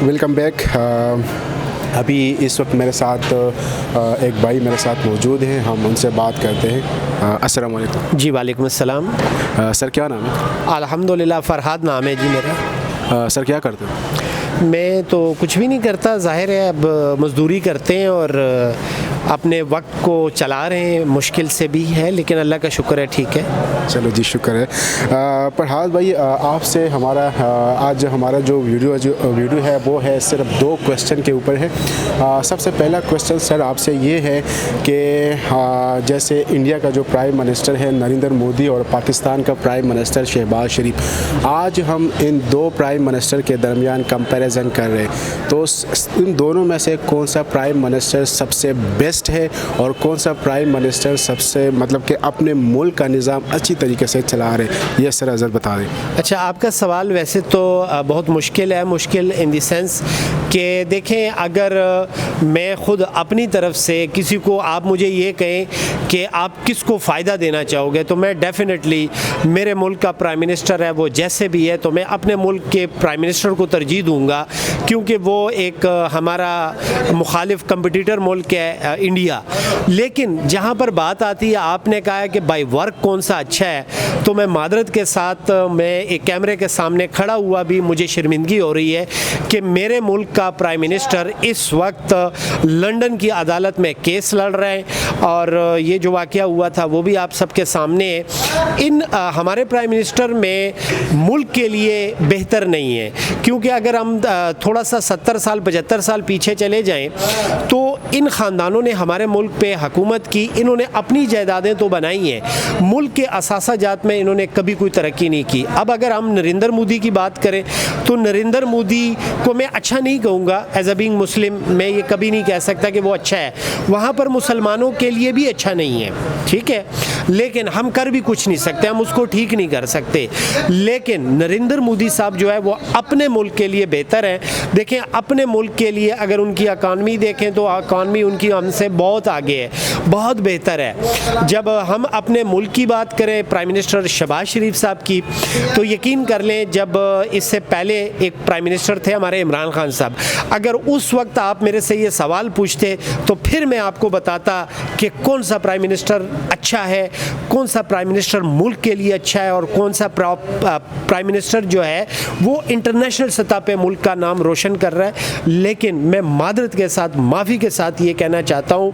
Welcome back. ابھی اس وقت میرے ساتھ ایک بھائی میرے ساتھ موجود ہیں, ہم ان سے بات کرتے ہیں. السلام علیکم. جی وعلیکم السلام. سر کیا نام ہے؟ الحمدللہ فرحاد نام ہے جی میرا. سر کیا کرتے ہیں؟ میں تو کچھ بھی نہیں کرتا, ظاہر ہے اب مزدوری کرتے ہیں اور اپنے وقت کو چلا رہے ہیں, مشکل سے بھی ہے لیکن اللہ کا شکر ہے ٹھیک ہے. چلو جی شکر ہے. فرحاد بھائی, آپ سے آج ہمارا جو ویڈیو ہے وہ ہے صرف 2 کویسچن کے اوپر ہے. سب سے پہلا کویسچن سر آپ سے یہ ہے کہ جیسے انڈیا کا جو پرائم منسٹر ہے نریندر مودی اور پاکستان کا پرائم منسٹر شہباز شریف, آج ہم ان 2 پرائم منسٹر کے درمیان کمپیریزن کر رہے ہیں, تو ان دونوں میں سے کون سا پرائم منسٹر سب سے بیسٹ ہے اور کون سا پرائم منسٹر سب سے مطلب کہ اپنے ملک کا نظام اچھی طریقے سے چلا رہے ہیں, یہ سر ذرا بتا دیں. اچھا, آپ کا سوال ویسے تو بہت مشکل ہے, مشکل ان دی سینس کہ دیکھیں اگر میں خود اپنی طرف سے کسی کو آپ مجھے یہ کہیں کہ آپ کس کو فائدہ دینا چاہو گے تو میں ڈیفینیٹلی میرے ملک کا پرائم منسٹر ہے وہ جیسے بھی ہے تو میں اپنے ملک کے پرائم منسٹر کو ترجیح دوں گا, کیونکہ وہ ایک ہمارا مخالف کمپٹیٹر ملک ہے انڈیا. لیکن جہاں پر بات آتی ہے, آپ نے کہا ہے کہ بائی ورک کون سا اچھا ہے, تو میں معذرت کے ساتھ میں ایک کیمرے کے سامنے کھڑا ہوا بھی مجھے شرمندگی ہو رہی ہے کہ میرے ملک کا پرائم منسٹر اس وقت لنڈن کی عدالت میں کیس لڑ رہے ہیں, اور یہ جو واقعہ ہوا تھا وہ بھی آپ سب کے سامنے ہے. ہمارے پرائم منسٹر میں ملک کے لیے بہتر نہیں ہے, کیونکہ اگر ہم تھوڑا سا 70 سال 75 سال پیچھے چلے جائیں تو ان خاندانوں نے ہمارے ملک پہ حکومت کی, انہوں نے اپنی جائیدادیں تو بنائی ہیں, ملک کے اثاثہ جات میں انہوں نے کبھی کوئی ترقی نہیں کی. اب اگر ہم نریندر مودی کی بات کریں تو نریندر مودی کو میں اچھا نہیں کہوں گا, ایز اے بینگ مسلم میں یہ کبھی نہیں کہہ سکتا کہ وہ اچھا ہے, وہاں پر مسلمانوں کے لیے بھی اچھا نہیں ہے, ٹھیک ہے, لیکن ہم کر بھی کچھ نہیں سکتے, ہم اس کو ٹھیک نہیں کر سکتے. لیکن نریندر مودی صاحب جو ہے وہ اپنے ملک کے لیے بہتر ہیں. دیکھیں اپنے ملک کے لیے اگر ان کی اکانومی دیکھیں تو اکانومی ان کی ہم سے بہت آگے ہے, بہت بہتر ہے. جب ہم اپنے ملک کی بات کریں پرائم منسٹر شہباز شریف صاحب کی, تو یقین کر لیں جب اس سے پہلے ایک پرائم منسٹر تھے ہمارے عمران خان صاحب, اگر اس وقت آپ میرے سے یہ سوال پوچھتے تو پھر میں آپ کو بتاتا کہ کون سا پرائم منسٹر اچھا ہے, کون سا پرائم منسٹر ملک کے لیے اچھا ہے, اور کون سا پرائم منسٹر جو ہے وہ انٹرنیشنل سطح پہ ملک کا نام روشن کر رہا ہے. لیکن میں معذرت کے ساتھ, معافی کے ساتھ یہ کہنا چاہتا ہوں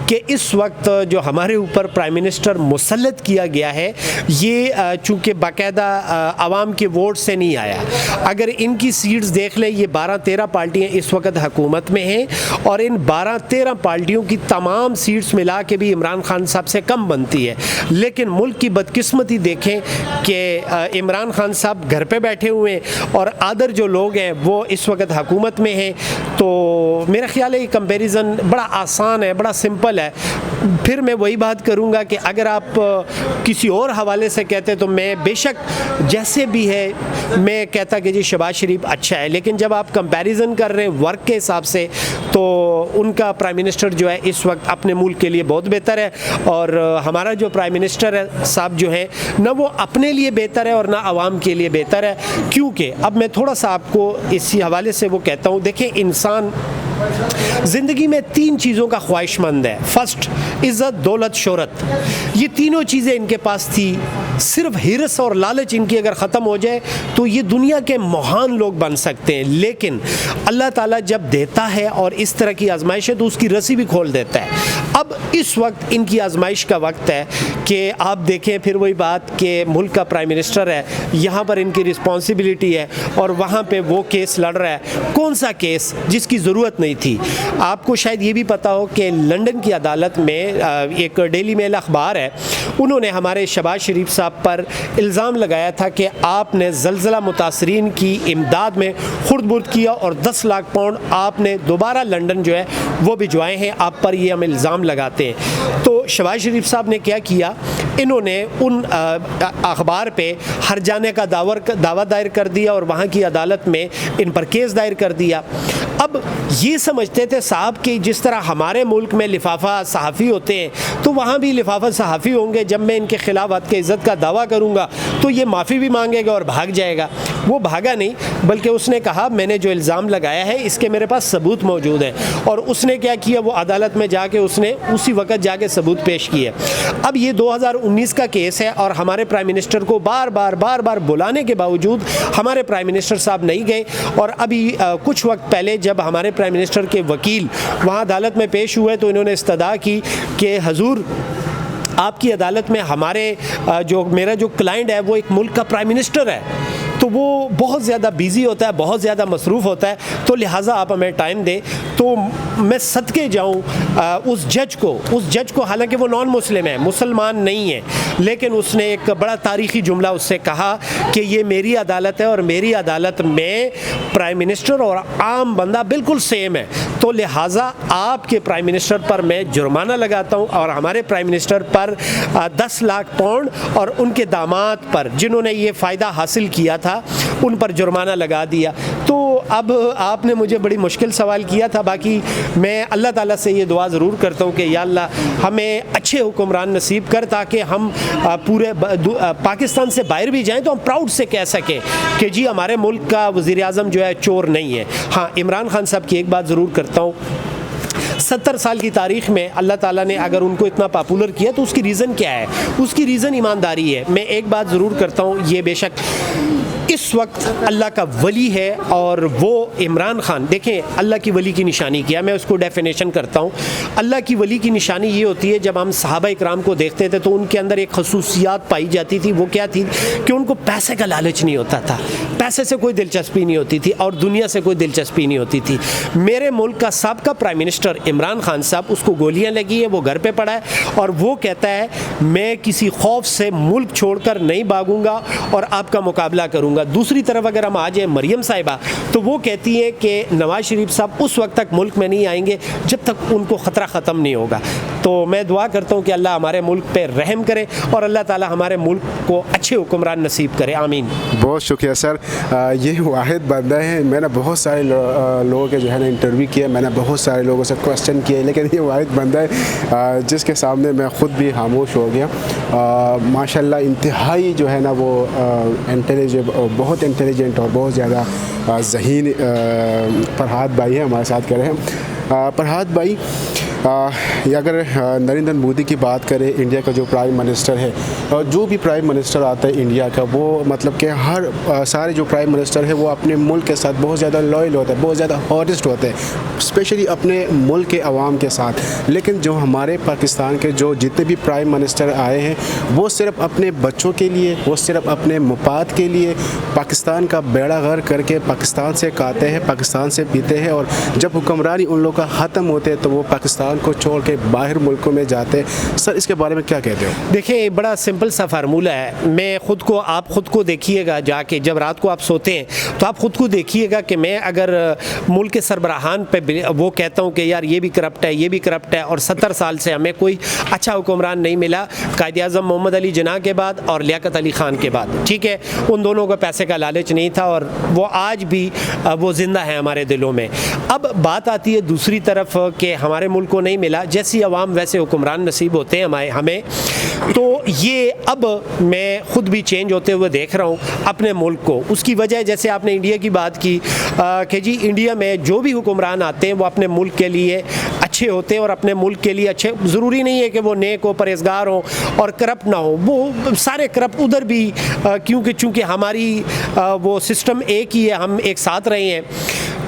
کہ اس وقت جو ہمارے اوپر پرائم منسٹر مسلط کیا گیا ہے یہ چونکہ باقاعدہ عوام کے ووٹ سے نہیں آیا. اگر ان کی سیٹس دیکھ لیں, یہ 12-13 پارٹیاں اس وقت حکومت میں ہیں, اور ان 12-13 پارٹیوں کی تمام سیٹس ملا کے بھی عمران خان صاحب سے کم بنتی ہے. لیکن ملک کی بدقسمتی دیکھیں کہ عمران خان صاحب گھر پہ بیٹھے ہوئے ہیں اور ادر جو لوگ ہیں وہ اس وقت حکومت میں ہیں. تو میرا خیال ہے یہ کمپیریزن بڑا آسان ہے, بڑا سمپل ہے. پھر میں وہی بات کروں گا کہ اگر آپ کسی اور حوالے سے کہتے تو میں بے شک جیسے بھی ہے میں کہتا کہ جی شہباز شریف اچھا ہے, لیکن جب آپ کمپیریزن کر رہے ہیں ورک کے حساب سے تو ان کا پرائم منسٹر جو ہے اس وقت اپنے ملک کے لیے بہت بہتر ہے, اور ہمارا جو پرائم منسٹر ہے صاحب جو ہے نہ وہ اپنے لیے بہتر ہے اور نہ عوام کے لیے بہتر ہے. کیونکہ اب میں تھوڑا سا آپ کو اسی حوالے سے وہ کہتا ہوں, دیکھیں انسان زندگی میں 3 چیزوں کا خواہش مند ہے. فرسٹ عزت, دولت, شہرت. یہ تینوں چیزیں ان کے پاس تھی. صرف ہرس اور لالچ ان کی اگر ختم ہو جائے تو یہ دنیا کے مہان لوگ بن سکتے ہیں. لیکن اللہ تعالیٰ جب دیتا ہے اور اس طرح کی آزمائش ہے تو اس کی رسی بھی کھول دیتا ہے. اب اس وقت ان کی آزمائش کا وقت ہے کہ آپ دیکھیں پھر وہی بات کہ ملک کا پرائم منسٹر ہے, یہاں پر ان کی رسپانسبلٹی ہے اور وہاں پہ وہ کیس لڑ رہا ہے. کون سا کیس جس کی ضرورت نہیں تھی. آپ کو شاید یہ بھی پتا ہو کہ لنڈن کی عدالت میں ایک ڈیلی میل اخبار ہے, انہوں نے ہمارے شہباز شریف صاحب پر الزام لگایا تھا کہ آپ نے زلزلہ متاثرین کی امداد میں خرد برد کیا اور 10 لاکھ پاؤنڈ آپ نے دوبارہ لنڈن جو ہے وہ بھجوائے ہیں, آپ پر یہ ہم الزام لگاتے ہیں. تو شہباز شریف صاحب نے کیا کیا, انہوں نے ان اخبار پہ ہر جانے کا دعویٰ دائر کر دیا اور وہاں کی عدالت میں ان پر کیس دائر کر دیا. اب یہ سمجھتے تھے صاحب کہ جس طرح ہمارے ملک میں لفافہ صحافی ہوتے ہیں تو وہاں بھی لفافہ صحافی ہوں گے. جب میں ان کے خلاف حد کے عزت کا دعویٰ کروں گا تو یہ معافی بھی مانگے گا اور بھاگ جائے گا. وہ بھاگا نہیں, بلکہ اس نے کہا میں نے جو الزام لگایا ہے اس کے میرے پاس ثبوت موجود ہیں, اور اس نے کیا کیا, وہ عدالت میں جا کے اس نے اسی وقت جا کے ثبوت پیش کیے. اب یہ 2019 کا کیس ہے اور ہمارے پرائم منسٹر کو بار بار بلانے کے باوجود ہمارے پرائم منسٹر صاحب نہیں گئے. اور ابھی کچھ وقت پہلے جب ہمارے پرائم منسٹر کے وکیل وہاں عدالت میں پیش ہوئے تو انہوں نے استدعا کی کہ حضور آپ کی عدالت میں ہمارے میرا جو کلائنٹ ہے وہ ایک ملک کا پرائم منسٹر ہے, تو وہ بہت زیادہ بیزی ہوتا ہے, بہت زیادہ مصروف ہوتا ہے, تو لہٰذا آپ ہمیں ٹائم دیں. تو میں صدقے جاؤں اس جج کو, حالانکہ وہ نان مسلم ہے, مسلمان نہیں ہے, لیکن اس نے ایک بڑا تاریخی جملہ اس سے کہا کہ یہ میری عدالت ہے اور میری عدالت میں پرائم منسٹر اور عام بندہ بالکل سیم ہے, تو لہٰذا آپ کے پرائم منسٹر پر میں جرمانہ لگاتا ہوں اور ہمارے پرائم منسٹر پر 10 لاکھ پاؤنڈ اور ان کے داماد پر جنہوں نے یہ فائدہ حاصل کیا تھا ان پر جرمانہ لگا دیا. تو اب آپ نے مجھے بڑی مشکل سوال کیا تھا, باقی میں اللہ تعالیٰ سے یہ دعا ضرور کرتا ہوں کہ یا اللہ ہمیں اچھے حکمران نصیب کر, تاکہ ہم پورے پاکستان سے باہر بھی جائیں تو ہم پراؤڈ سے کہہ سکیں کہ جی ہمارے ملک کا وزیر اعظم جو ہے چور نہیں ہے. ہاں, عمران خان صاحب کی ایک بات ضرور کرتا ہوں, 70 سال کی تاریخ میں اللہ تعالیٰ نے اگر ان کو اتنا پاپولر کیا تو اس کی ریزن کیا ہے؟ اس کی ریزن ایمانداری ہے. میں ایک بات ضرور کرتا ہوں, یہ بے شک اس وقت اللہ کا ولی ہے اور وہ عمران خان. دیکھیں اللہ کی ولی کی نشانی کیا, میں اس کو ڈیفینیشن کرتا ہوں. اللہ کی ولی کی نشانی یہ ہوتی ہے, جب ہم صحابہ اکرام کو دیکھتے تھے تو ان کے اندر ایک خصوصیات پائی جاتی تھی. وہ کیا تھی کہ ان کو پیسے کا لالچ نہیں ہوتا تھا, پیسے سے کوئی دلچسپی نہیں ہوتی تھی اور دنیا سے کوئی دلچسپی نہیں ہوتی تھی. میرے ملک کا سابقہ پرائم منسٹر عمران خان صاحب, اس کو گولیاں لگی ہیں, وہ گھر پہ پڑا ہے اور وہ کہتا ہے میں کسی خوف سے ملک چھوڑ کر نہیں بھاگوں گا اور آپ کا مقابلہ کروں گا. دوسری طرف اگر ہم آ جائیں مریم صاحبہ, تو وہ کہتی ہے کہ نواز شریف صاحب اس وقت تک ملک میں نہیں آئیں گے جب تک ان کو خطرہ ختم نہیں ہوگا. تو میں دعا کرتا ہوں کہ اللہ ہمارے ملک پہ رحم کرے اور اللہ تعالیٰ ہمارے ملک کو اچھے حکمران نصیب کرے, آمین. بہت شکریہ سر. یہ واحد بندہ ہے, میں نے بہت سارے لوگوں کے جو ہے نا انٹرویو کیا, میں نے بہت سارے لوگوں سے کوسچن کیے, لیکن یہ واحد بندہ ہے جس کے سامنے میں خود بھی خاموش ہو گیا. ماشاء اللہ انتہائی جو ہے نا وہ بہت انٹیلیجنٹ اور بہت زیادہ ذہین فرحات بھائی ہیں ہمارے ساتھ کر رہے ہیں. فرحات بھائی, اگر نریندر مودی کی بات کریں, انڈیا کا جو پرائم منسٹر ہے, جو بھی پرائم منسٹر آتا ہے انڈیا کا, وہ مطلب کہ سارے جو پرائم منسٹر ہے وہ اپنے ملک کے ساتھ بہت زیادہ لائل ہوتے ہیں, بہت زیادہ ہانسٹ ہوتے ہیں, اسپیشلی اپنے ملک کے عوام کے ساتھ. لیکن جو ہمارے پاکستان کے جو جتنے بھی پرائم منسٹر آئے ہیں وہ صرف اپنے بچوں کے لیے, وہ صرف اپنے مفاد کے لیے پاکستان کا بیڑا غرق کر کے پاکستان سے کھاتے ہیں, پاکستان سے پیتے ہیں, اور جب حکمرانی ان لوگوں کا ختم ہوتے تو وہ پاکستان کو چھوڑ کے باہر ملکوں میں جاتے. سر اس کے بارے میں کیا کہتے ہو؟ دیکھیں بڑا سمپل سا فارمولہ ہے. آپ خود کو دیکھیے گا جا کے, جب رات کو آپ سوتے ہیں تو آپ خود کو دیکھیے گا کہ میں اگر ملک کے سربراہان پہ وہ کہتا ہوں کہ یار یہ بھی کرپٹ ہے, یہ بھی کرپٹ ہے, اور 70 سال سے ہمیں کوئی اچھا حکمران نہیں ملا قائد اعظم محمد علی جناح کے بعد اور لیاقت علی خان کے بعد, ٹھیک ہے, ان دونوں کو پیسے کا لالچ نہیں تھا اور وہ آج بھی وہ زندہ ہے ہمارے دلوں میں. اب بات آتی ہے دوسری طرف کہ ہمارے ملک کو نہیں ملا, جیسی عوام ویسے حکمران نصیب ہوتے ہیں ہمیں. تو یہ اب میں خود بھی چینج ہوتے ہوئے دیکھ رہا ہوں اپنے ملک کو. اس کی وجہ جیسے آپ نے انڈیا کی بات کی کہ جی انڈیا میں جو بھی حکمران آتے ہیں وہ اپنے ملک کے لیے اچھے ہوتے ہیں اور اپنے ملک کے لیے اچھے, ضروری نہیں ہے کہ وہ نیک ہو, پرہیزگار ہوں اور کرپٹ نہ ہو. وہ سارے کرپٹ ادھر بھی چونکہ ہماری وہ سسٹم ایک ہی ہے, ہم ایک ساتھ رہے ہیں,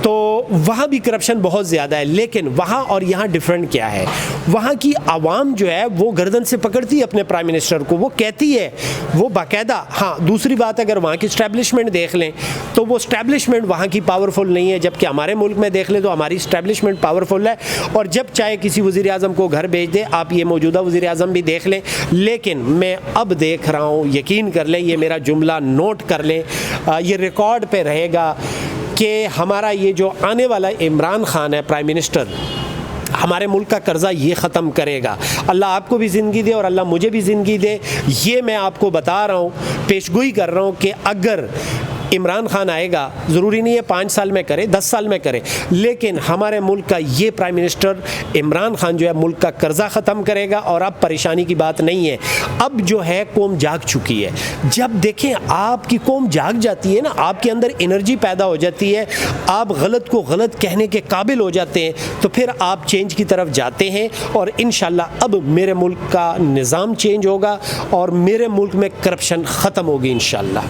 تو وہاں بھی کرپشن بہت زیادہ ہے. لیکن وہاں اور یہاں ڈفرینٹ کیا ہے, وہاں کی عوام جو ہے وہ گردن سے پکڑتی ہے اپنے پرائم منسٹر کو, وہ کہتی ہے وہ باقاعدہ. ہاں دوسری بات اگر وہاں کی اسٹیبلشمنٹ دیکھ لیں تو وہ اسٹیبلشمنٹ وہاں کی پاورفل نہیں ہے, جبکہ ہمارے ملک میں دیکھ لیں تو ہماری اسٹیبلشمنٹ پاورفل ہے, اور جب چاہے کسی وزیر اعظم کو گھر بھیج دے. آپ یہ موجودہ وزیر اعظم بھی دیکھ لیں. لیکن میں اب دیکھ رہا ہوں, یقین کر لیں, یہ میرا جملہ نوٹ کر لیں, یہ ریکارڈ پہ رہے گا کہ ہمارا یہ جو آنے والا عمران خان ہے پرائم منسٹر, ہمارے ملک کا قرضہ یہ ختم کرے گا. اللہ آپ کو بھی زندگی دے اور اللہ مجھے بھی زندگی دے. یہ میں آپ کو بتا رہا ہوں, پیشگوئی کر رہا ہوں کہ اگر عمران خان آئے گا، ضروری نہیں ہے 5 سال میں کرے، 10 سال میں کرے، لیکن ہمارے ملک کا یہ پرائم منسٹر عمران خان جو ہے ملک کا قرضہ ختم کرے گا، اور اب پریشانی کی بات نہیں ہے، اب جو ہے قوم جاگ چکی ہے۔ جب دیکھیں آپ کی قوم جاگ جاتی ہے نا، آپ کے اندر انرجی پیدا ہو جاتی ہے، آپ غلط کو غلط کہنے کے قابل ہو جاتے ہیں، تو پھر آپ چینج کی طرف جاتے ہیں، اور انشاءاللہ اب میرے ملک کا نظام چینج ہوگا اور میرے ملک میں کرپشن ختم ہوگی انشاءاللہ۔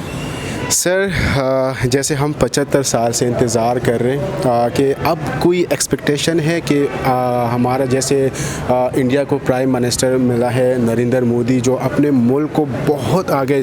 سر جیسے ہم 75 سال سے انتظار کر رہے ہیں کہ اب کوئی ایکسپیکٹیشن ہے کہ ہمارا جیسے انڈیا کو پرائم منسٹر ملا ہے نریندر مودی، جو اپنے ملک کو بہت آگے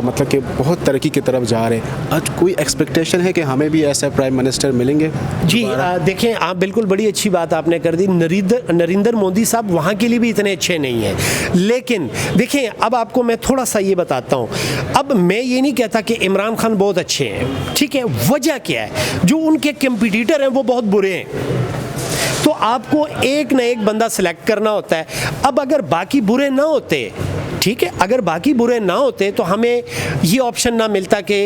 مطلب کہ بہت ترقی کی طرف جا رہے ہیں، آج کوئی ایکسپیکٹیشن ہے کہ ہمیں بھی ایسا پرائم منسٹر ملیں گے؟ جی دیکھیں، آپ بالکل بڑی اچھی بات آپ نے کر دی، نریندر مودی صاحب وہاں کے لیے بھی اتنے اچھے نہیں ہیں، لیکن دیکھیں اب آپ کو میں تھوڑا سا یہ بتاتا ہوں، اب میں یہ نہیں کہتا کہ عمران خان بہت اچھے ہیں، ٹھیک ہے، وجہ کیا ہے؟ جو ان کے کمپیٹیٹر ہیں وہ بہت برے ہیں، تو آپ کو ایک نہ ایک بندہ سلیکٹ کرنا ہوتا ہے۔ اب اگر باقی برے نہ ہوتے، ٹھیک ہے، اگر باقی برے نہ ہوتے تو ہمیں یہ آپشن نہ ملتا کہ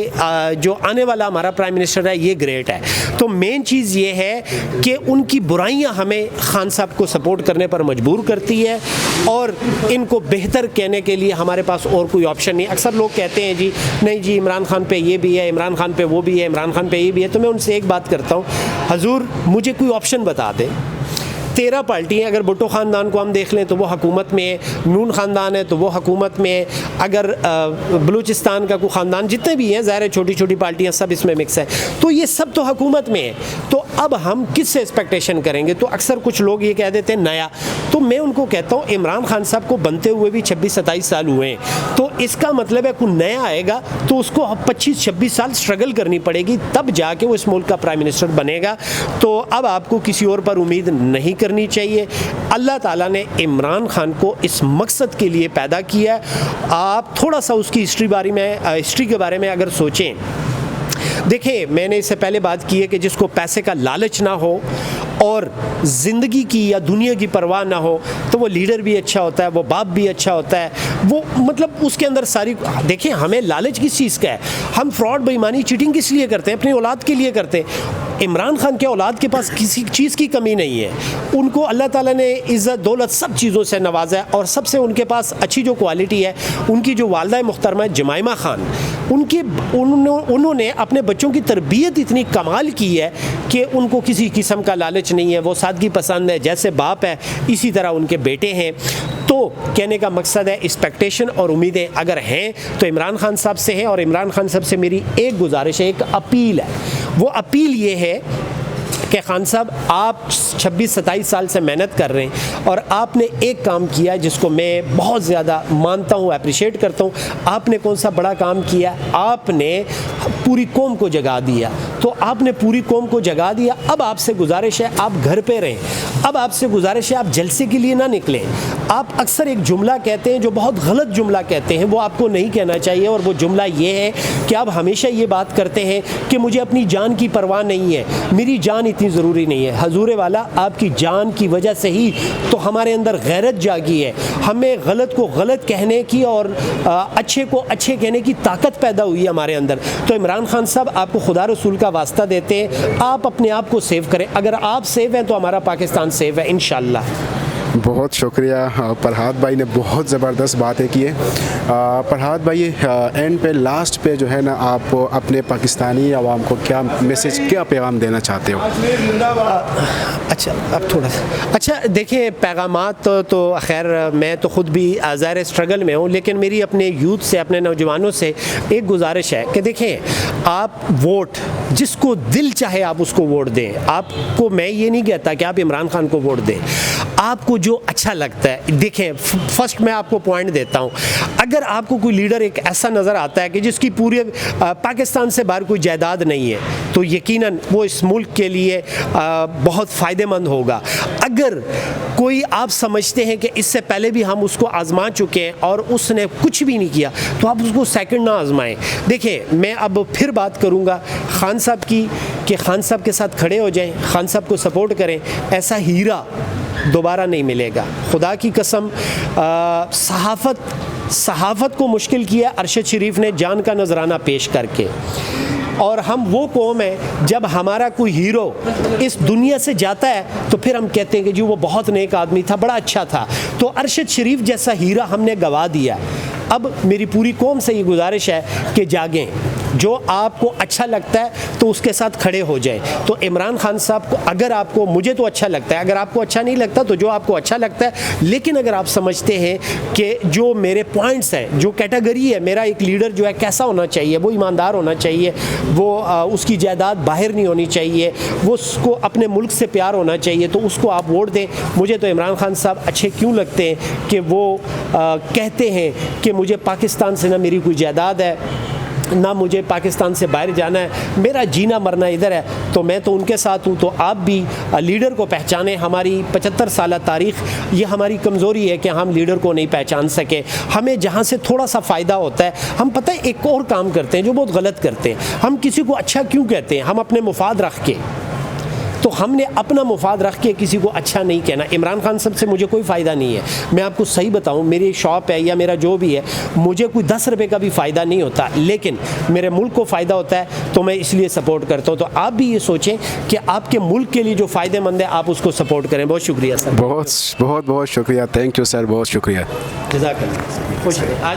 جو آنے والا ہمارا پرائم منسٹر ہے یہ گریٹ ہے۔ تو مین چیز یہ ہے کہ ان کی برائیاں ہمیں خان صاحب کو سپورٹ کرنے پر مجبور کرتی ہے، اور ان کو بہتر کہنے کے لیے ہمارے پاس اور کوئی آپشن نہیں۔ اکثر لوگ کہتے ہیں جی نہیں جی عمران خان پہ یہ بھی ہے، عمران خان پہ وہ بھی ہے، عمران خان پہ یہ بھی ہے، تو میں ان سے ایک بات کرتا ہوں، حضور مجھے کوئی آپشن بتا دیں۔ 13 پارٹی ہیں، اگر بھٹو خاندان کو ہم دیکھ لیں تو وہ حکومت میں ہے، نون خاندان ہے تو وہ حکومت میں ہے، اگر بلوچستان کا کوئی خاندان، جتنے بھی ہیں ظاہر ہے چھوٹی چھوٹی پارٹیاں سب اس میں مکس ہے، تو یہ سب تو حکومت میں ہے، تو اب ہم کس سے ایکسپیکٹیشن کریں گے؟ تو اکثر کچھ لوگ یہ کہہ دیتے ہیں نیا، تو میں ان کو کہتا ہوں عمران خان صاحب کو بنتے ہوئے بھی 26-27 سال ہوئے ہیں، تو اس کا مطلب ہے کوئی نیا آئے گا تو اس کو 25-26 سال سٹرگل کرنی پڑے گی، تب جا کے وہ اس ملک کا پرائم منسٹر بنے گا۔ تو اب آپ کو کسی اور پر امید نہیں کرنی چاہیے۔ اللہ تعالیٰ نے عمران خان کو اس مقصد کے لیے پیدا کیا ہے۔ آپ تھوڑا سا اس کی ہسٹری کے بارے میں اگر سوچیں، دیکھیں میں نے اس سے پہلے بات کی ہے کہ جس کو پیسے کا لالچ نہ ہو اور زندگی کی یا دنیا کی پرواہ نہ ہو تو وہ لیڈر بھی اچھا ہوتا ہے، وہ باپ بھی اچھا ہوتا ہے، وہ مطلب اس کے اندر ساری، دیکھیں ہمیں لالچ کس چیز کا ہے؟ ہم فراڈ بےایمانی چیٹنگ کس لیے کرتے ہیں؟ اپنی اولاد کے لیے کرتے ہیں۔ عمران خان کے اولاد کے پاس کسی چیز کی کمی نہیں ہے، ان کو اللہ تعالیٰ نے عزت دولت سب چیزوں سے نوازا ہے، اور سب سے ان کے پاس اچھی جو کوالٹی ہے، ان کی جو والدہ محترمہ جمائمہ خان، انہوں نے اپنے بچوں کی تربیت اتنی کمال کی ہے کہ ان کو کسی قسم کا لالچ نہیں ہے، وہ سادگی پسند ہے، جیسے باپ ہے اسی طرح ان کے بیٹے ہیں۔ تو کہنے کا مقصد ہے ایکسپیکٹیشن اور امیدیں اگر ہیں تو عمران خان صاحب سے ہیں، اور عمران خان صاحب سے میری ایک گزارش ہے، ایک اپیل ہے، وہ اپیل یہ ہے کہ خان صاحب آپ 26-27 سال سے محنت کر رہے ہیں، اور آپ نے ایک کام کیا جس کو میں بہت زیادہ مانتا ہوں، اپریشیٹ کرتا ہوں۔ آپ نے کون سا بڑا کام کیا؟ آپ نے پوری قوم کو جگا دیا، تو آپ نے پوری قوم کو جگا دیا۔ اب آپ سے گزارش ہے آپ گھر پہ رہیں، اب آپ سے گزارش ہے آپ جلسے کے لیے نہ نکلیں۔ آپ اکثر ایک جملہ کہتے ہیں جو بہت غلط جملہ کہتے ہیں، وہ آپ کو نہیں کہنا چاہیے، اور وہ جملہ یہ ہے کہ آپ ہمیشہ یہ بات کرتے ہیں کہ مجھے اپنی جان کی پرواہ نہیں ہے، میری جان اتنی ضروری نہیں ہے۔ حضور والا آپ کی جان کی وجہ سے ہی تو ہمارے اندر غیرت جاگی ہے، ہمیں غلط کو غلط کہنے کی اور اچھے کو اچھے کہنے کی طاقت پیدا ہوئی ہے ہمارے اندر۔ تو عمران خان صاحب آپ کو خدا رسول کا واسطہ دیتے ہیں، آپ اپنے آپ کو سیو کریں، اگر آپ سیو ہیں تو ہمارا پاکستان سیو ہے انشاءاللہ۔ بہت شکریہ فرحات بھائی نے بہت زبردست باتیں کی ہیں۔ فرحات بھائی اینڈ پہ لاسٹ پہ جو ہے نا آپ اپنے پاکستانی عوام کو کیا میسج کیا پیغام دینا چاہتے ہو؟ اچھا اب تھوڑا سا اچھا دیکھیں پیغامات تو خیر میں تو خود بھی ظاہر اسٹرگل میں ہوں، لیکن میری اپنے یوتھ سے اپنے نوجوانوں سے ایک گزارش ہے کہ دیکھیں آپ ووٹ جس کو دل چاہے آپ اس کو ووٹ دیں۔ آپ کو میں یہ نہیں کہتا کہ آپ عمران خان کو ووٹ دیں، آپ کو جو اچھا لگتا ہے دیکھیں۔ فرسٹ میں آپ کو پوائنٹ دیتا ہوں، اگر آپ کو کوئی لیڈر ایک ایسا نظر آتا ہے کہ جس کی پوری پاکستان سے باہر کوئی جائیداد نہیں ہے تو یقیناً وہ اس ملک کے لیے بہت فائدہ مند ہوگا۔ اگر کوئی آپ سمجھتے ہیں کہ اس سے پہلے بھی ہم اس کو آزما چکے ہیں اور اس نے کچھ بھی نہیں کیا تو آپ اس کو سیکنڈ نہ آزمائیں۔ دیکھیں میں اب پھر بات کروں گا خان صاحب کی کہ خان صاحب کے ساتھ کھڑے ہو جائیں، خان صاحب کو سپورٹ کریں، ایسا ہیرا دوبارہ نہیں ملے گا۔ خدا کی قسم صحافت کو مشکل کیا ارشد شریف نے جان کا نذرانہ پیش کر کے۔ اور ہم وہ قوم ہیں جب ہمارا کوئی ہیرو اس دنیا سے جاتا ہے تو پھر ہم کہتے ہیں کہ جی وہ بہت نیک آدمی تھا, بڑا اچھا تھا. تو ارشد شریف جیسا ہیرا ہم نے گوا دیا. اب میری پوری قوم سے یہ گزارش ہے کہ جاگیں, جو آپ کو اچھا لگتا ہے تو اس کے ساتھ کھڑے ہو جائیں. تو عمران خان صاحب کو اگر آپ کو, مجھے تو اچھا لگتا ہے, اگر آپ کو اچھا نہیں لگتا تو جو آپ کو اچھا لگتا ہے, لیکن اگر آپ سمجھتے ہیں کہ جو میرے پوائنٹس ہیں, جو کیٹیگری ہے, میرا ایک لیڈر جو ہے کیسا ہونا چاہیے, وہ ایماندار ہونا چاہیے, وہ اس کی جائیداد باہر نہیں ہونی چاہیے, وہ اس کو اپنے ملک سے پیار ہونا چاہیے, تو اس کو آپ ووٹ دیں. مجھے تو عمران خان صاحب اچھے کیوں لگتے ہیں کہ وہ کہتے ہیں کہ مجھے پاکستان سے نہ میری کوئی جائیداد ہے, نہ مجھے پاکستان سے باہر جانا ہے, میرا جینا مرنا ادھر ہے. تو میں تو ان کے ساتھ ہوں. تو آپ بھی لیڈر کو پہچانیں. ہماری 75 سالہ تاریخ, یہ ہماری کمزوری ہے کہ ہم لیڈر کو نہیں پہچان سکے. ہمیں جہاں سے تھوڑا سا فائدہ ہوتا ہے, ہم پتہ ہے ایک اور کام کرتے ہیں جو بہت غلط کرتے ہیں. ہم کسی کو اچھا کیوں کہتے ہیں؟ ہم اپنے مفاد رکھ کے. تو ہم نے اپنا مفاد رکھ کے کسی کو اچھا نہیں کہنا. عمران خان صاحب سے مجھے کوئی فائدہ نہیں ہے. میں آپ کو صحیح بتاؤں, میری شاپ ہے یا میرا جو بھی ہے, مجھے کوئی 10 روپے کا بھی فائدہ نہیں ہوتا, لیکن میرے ملک کو فائدہ ہوتا ہے تو میں اس لیے سپورٹ کرتا ہوں. تو آپ بھی یہ سوچیں کہ آپ کے ملک کے لیے جو فائدہ مند ہے آپ اس کو سپورٹ کریں. بہت شکریہ سر. بہت بہت بہت شکریہ. تھینک یو سر, بہت شکریہ. جزاک اللہ. خوش رہیں. آج